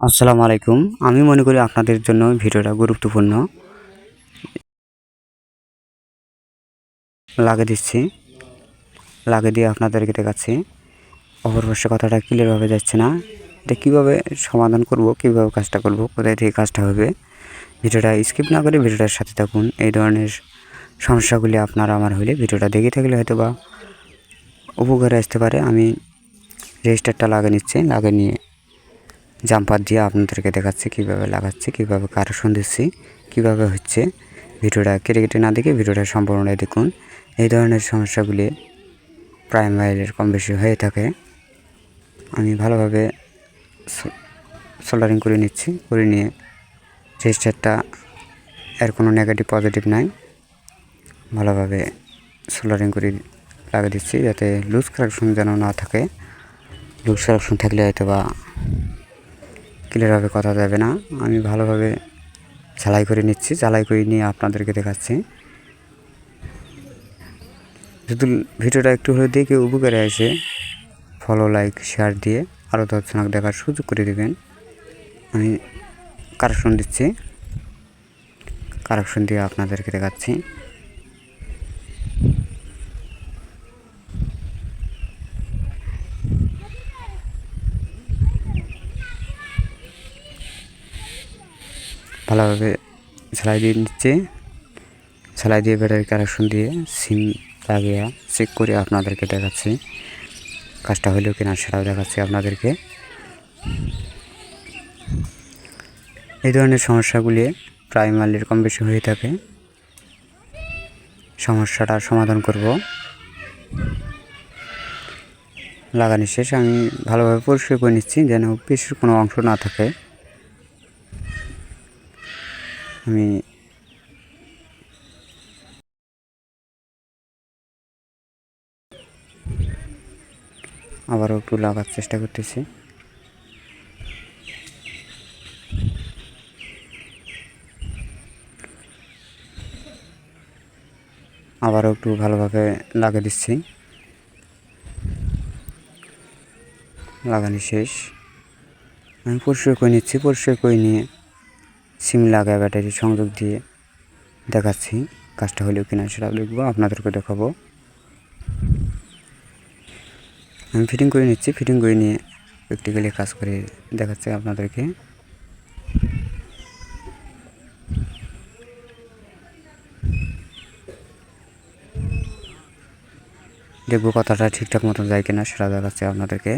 আসসালামু আলাইকুম। আমি মনে করি আপনাদের জন্য ভিডিওটা গুরুত্বপূর্ণ। লাগিয়ে দিচ্ছি। লাগিয়ে দিয়ে আপনাদেরকে দেখাচ্ছি। অপর পাশের কথাটা ক্লিয়ারভাবে যাচ্ছে না। এটা কীভাবে সমাধান করব, কীভাবে কাজটা করব, কোথায় থেকে কাজটা হবে। ভিডিওটা স্কিপ না করে ভিডিওটার সাথে থাকুন। এই ধরনের সমস্যাগুলি আপনার আমার হলে ভিডিওটা দেখে থাকলে হয়তোবা উপকারে আসতে পারে। আমি রেজিস্টারটা লাগিয়ে নিচ্ছি। লাগিয়ে নিয়ে জাম্পার দিয়ে আপনাদেরকে দেখাচ্ছি কীভাবে লাগাচ্ছি, কীভাবে কারেকশন দিচ্ছি, কীভাবে হচ্ছে। ভিডিওটা কেটে কেটে না দেখে ভিডিওটা সম্পূর্ণটাই দেখুন। এই ধরনের সমস্যাগুলি প্রায় মাইলের কম বেশি হয়ে থাকে। আমি ভালোভাবে সোল্ডারিং করে নিচ্ছি। করে নিয়ে রেজিস্টারটা এর কোনো নেগেটিভ পজিটিভ নাই, ভালোভাবে সোল্ডারিং করে লাগিয়ে দিচ্ছি যাতে লুজ কারেকশন যেন না থাকে। লুজ কারেকশন থাকলে হয়তো বা ক্লিয়ারভাবে কথা যাবে না। আমি ভালোভাবে ঝালাই করে নিচ্ছি। ঝালাই করে নিয়ে আপনাদেরকে দেখাচ্ছি। যদি ভিডিওটা একটু হলে দেখে উপকারে আসে, ফলো, লাইক, শেয়ার দিয়ে আরও 10 জনকে দেখার সুযোগ করে দেবেন। আমি কারেকশন দিচ্ছি। কারেকশন দিয়ে আপনাদেরকে দেখাচ্ছি। ভালোভাবে ঝালাই দিয়ে নিচ্ছে। ঝালাই দিয়ে ব্যাটারি কারেকশন দিয়ে সিম লাগিয়ে চেক করে আপনাদেরকে দেখাচ্ছি। কাজটা হলো কিনা সেটাও দেখাচ্ছি আপনাদেরকে। এই ধরনের সমস্যাগুলি প্রায় মাইলের কম বেশি হয়ে থাকে। সমস্যাটার সমাধান করব। লাগানো শেষ। আমি ভালোভাবে পরিষ্কার করে নিচ্ছি যেন পিসের কোনো অংশ না থাকে। আমি আবারও একটু লাগার চেষ্টা করতেছি। আবারও একটু ভালোভাবে লাগিয়ে দিচ্ছি। লাগানো শেষ। আমি পরিষ্কার করে নিচ্ছি। পরিষ্কার করে নিয়ে সিম লাগায় ব্যাটারি সংযোগ দিয়ে দেখাচ্ছি কাজটা হলেও কিনা সেটাও দেখবো, আপনাদেরকে দেখাবো। আমি ফিটিং করে নিচ্ছি। ফিটিং করে নিয়ে প্র্যাকটিক্যালি কাজ করে দেখাচ্ছি আপনাদেরকে। দেখবো কথাটা ঠিকঠাক মতো যায় কিনা সেটা দেখাচ্ছি আপনাদেরকে।